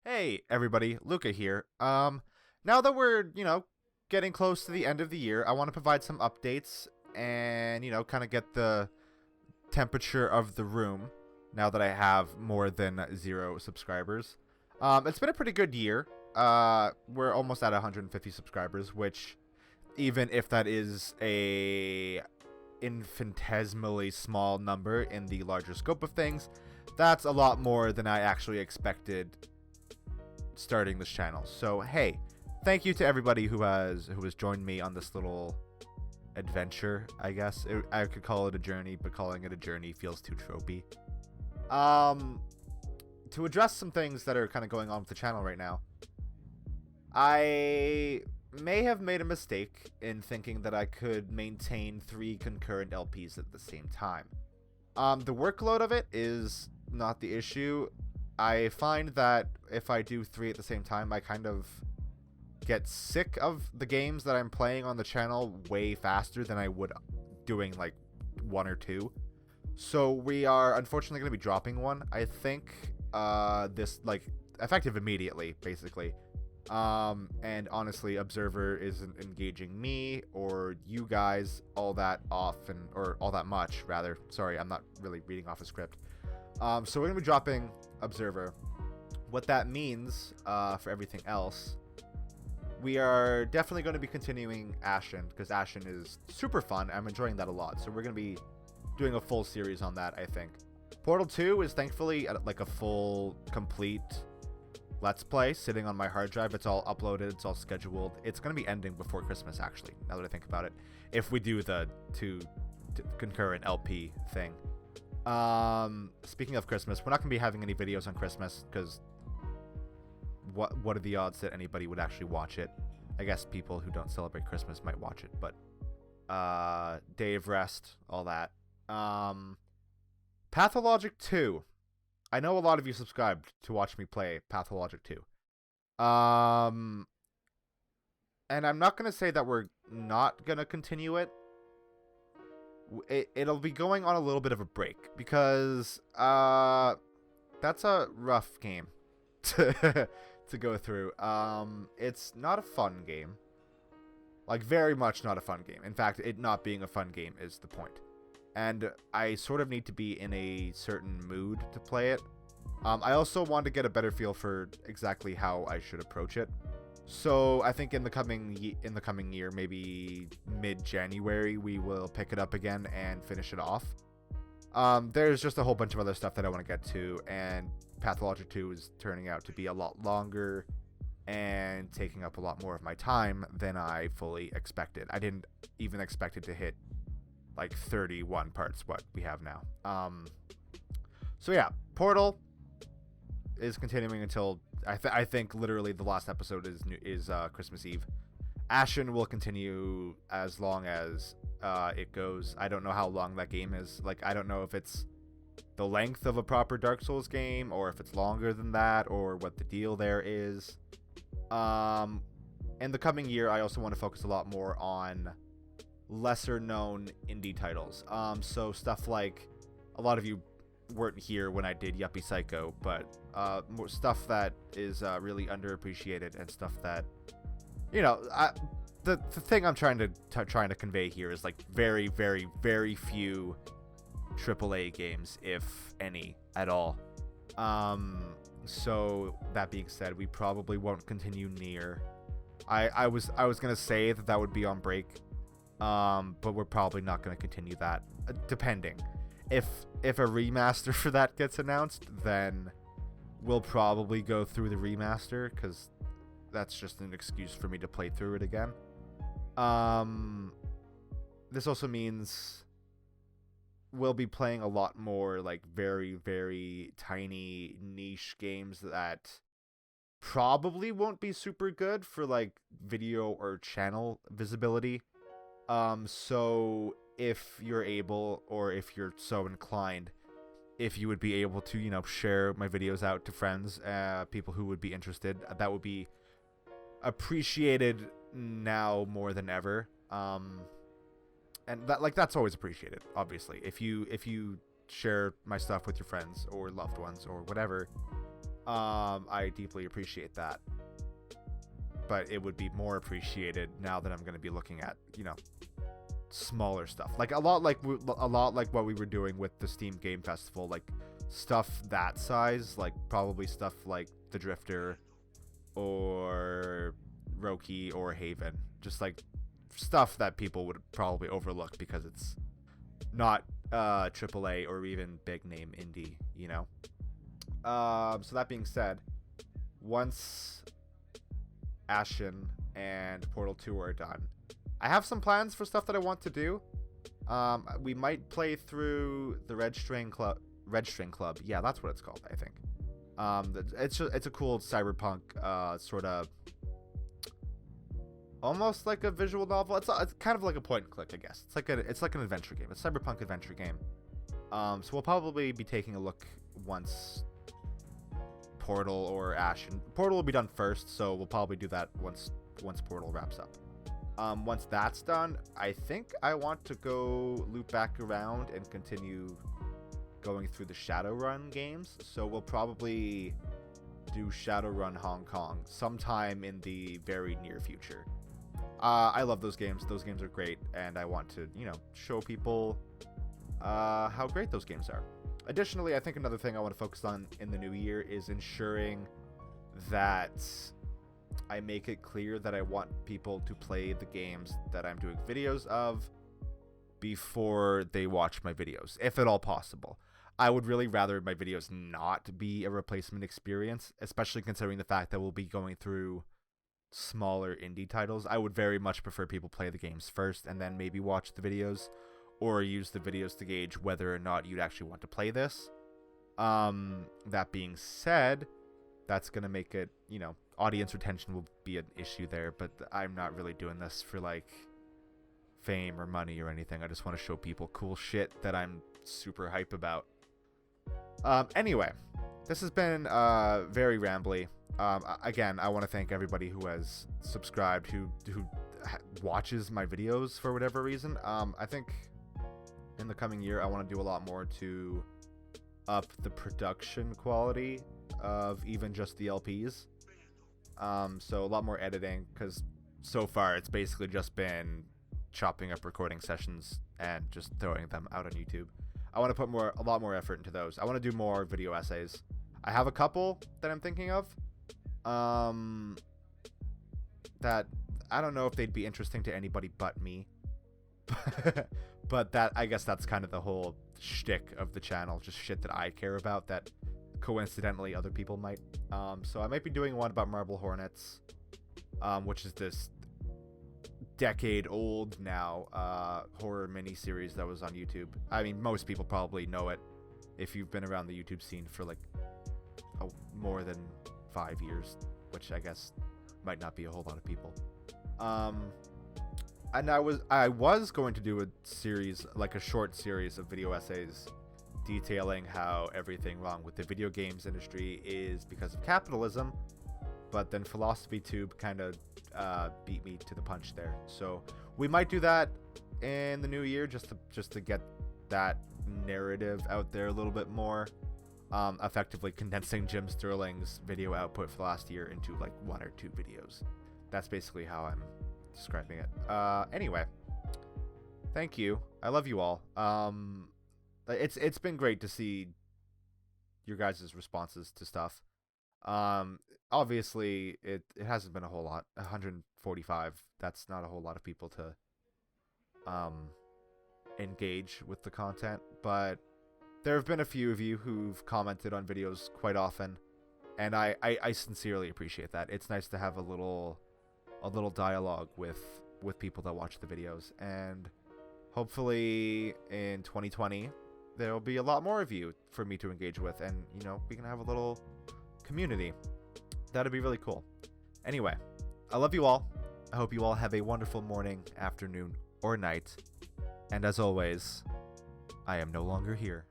Hey everybody, Luka here. Now that we're, getting close to the end of the year, I want to provide some updates and, kind of get the temperature of the room now that I have more than 0 subscribers. It's been a pretty good year. We're almost at 150 subscribers, which even if that is a infinitesimally small number in the larger scope of things, that's a lot more than I actually expected starting this channel. So hey, thank you to everybody who has joined me on this little adventure. I guess I could call it a journey, but calling it a journey feels too tropey. To address some things that are kind of going on with the channel right now, I may have made a mistake in thinking that I could maintain 3 concurrent LPs at the same time. The workload of it is not the issue. I find that if I do 3 at the same time, I kind of get sick of the games that I'm playing on the channel way faster than I would doing like 1 or 2. So we are unfortunately going to be dropping one. I think this like effective immediately, basically. And honestly, Observer isn't engaging me or you guys all that often, or all that much rather. Sorry, I'm not really reading off a script. So we're gonna be dropping Observer. What that means for everything else, we are definitely going to be continuing Ashen, because Ashen is super fun. I'm enjoying that a lot. So we're going to be doing a full series on that, I think. Portal 2 is thankfully like a full, complete Let's Play sitting on my hard drive. It's all uploaded. It's all scheduled. It's going to be ending before Christmas, actually, now that I think about it, if we do the 2 concurrent LP thing. Speaking of Christmas, we're not going to be having any videos on Christmas, because what are the odds that anybody would actually watch it? I guess people who don't celebrate Christmas might watch it, but day of rest, all that. Pathologic 2. I know a lot of you subscribed to watch me play Pathologic 2. And I'm not going to say that we're not going to continue it. It'll be going on a little bit of a break, because that's a rough game to go through. It's not a fun game. Like, very much not a fun game. In fact, it not being a fun game is the point. And I sort of need to be in a certain mood to play it. I also want to get a better feel for exactly how I should approach it. So I think in the coming year, maybe mid-January, we will pick it up again and finish it off. There's just a whole bunch of other stuff that I want to get to, and Pathologic 2 is turning out to be a lot longer and taking up a lot more of my time than I fully expected. I didn't even expect it to hit like 31 parts, what we have now. So yeah, Portal is continuing until I think literally the last episode is Christmas Eve. Ashen will continue as long as it goes. I don't know how long that game is. Like, I don't know if it's the length of a proper Dark Souls game, or if it's longer than that, or what the deal there is. In the coming year, I also want to focus a lot more on lesser known indie titles. So stuff like, a lot of you weren't here when I did Yuppie Psycho, but more stuff that is really underappreciated, and stuff that, the thing I'm trying to convey here is like very, very, very few AAA games, if any at all. So that being said, we probably won't continue Nier. I was gonna say that would be on break, but we're probably not gonna continue that, depending. If a remaster for that gets announced, then we'll probably go through the remaster, because that's just an excuse for me to play through it again. This also means we'll be playing a lot more like very, very tiny niche games that probably won't be super good for like video or channel visibility. So if you're able, or if you're so inclined, if you would be able to, share my videos out to friends, people who would be interested, that would be appreciated now more than ever. And that's always appreciated, obviously. If you share my stuff with your friends or loved ones or whatever, I deeply appreciate that. But it would be more appreciated now that I'm going to be looking at, you know, smaller stuff. Like a lot like what we were doing with the Steam Game Festival, like stuff that size, like probably stuff like The Drifter or Roki or Haven. Just like stuff that people would probably overlook because it's not AAA or even big name indie, you know. So that being said, once Ashen and Portal 2 are done, I have some plans for stuff that I want to do. We might play through the Red String Club. Yeah, that's what it's called, I think. It's a cool cyberpunk sort of almost like a visual novel. It's kind of like a point and click, I guess. It's like an adventure game. It's a cyberpunk adventure game. So we'll probably be taking a look once Portal or Ashen. Portal will be done first, so we'll probably do that once Portal wraps up. Once that's done, I think I want to go loop back around and continue going through the Shadowrun games. So we'll probably do Shadowrun Hong Kong sometime in the very near future. I love those games. Those games are great, and I want to, you know, show people how great those games are. Additionally, I think another thing I want to focus on in the new year is ensuring that I make it clear that I want people to play the games that I'm doing videos of before they watch my videos, if at all possible. I would really rather my videos not be a replacement experience, especially considering the fact that we'll be going through smaller indie titles. I would very much prefer people play the games first and then maybe watch the videos, or use the videos to gauge whether or not you'd actually want to play this. That being said, that's going to make it, you know, audience retention will be an issue there, but I'm not really doing this for, like, fame or money or anything. I just want to show people cool shit that I'm super hype about. Anyway, this has been very rambly. Again, I want to thank everybody who has subscribed, who watches my videos for whatever reason. I think in the coming year, I want to do a lot more to up the production quality of even just the LPs. So a lot more editing, because so far it's basically just been chopping up recording sessions and just throwing them out on YouTube. I want to put a lot more effort into those. I want to do more video essays. I have a couple that I'm thinking of. That I don't know if they'd be interesting to anybody but me. But I guess that's kind of the whole shtick of the channel, just shit that I care about that coincidentally other people might. So I might be doing one about Marble Hornets, which is this decade-old now horror mini-series that was on YouTube. I mean, most people probably know it if you've been around the YouTube scene for like more than 5 years, which I guess might not be a whole lot of people. And I was going to do a series, like a short series of video essays detailing how everything wrong with the video games industry is because of capitalism, but then PhilosophyTube kind of beat me to the punch there. So we might do that in the new year, just to get that narrative out there a little bit more, effectively condensing Jim Sterling's video output for last year into like 1 or 2 videos. That's basically how I'm describing it. Anyway, thank you. I love you all. It's been great to see your guys' responses to stuff. Obviously it hasn't been a whole lot. 145, that's not a whole lot of people to engage with the content, but there have been a few of you who've commented on videos quite often, and I sincerely appreciate that. It's nice to have a little dialogue with people that watch the videos, and hopefully in 2020 there'll be a lot more of you for me to engage with, and you know, we can have a little community. That'd be really cool. Anyway, I love you all. I hope you all have a wonderful morning, afternoon, or night, and as always, I am no longer here.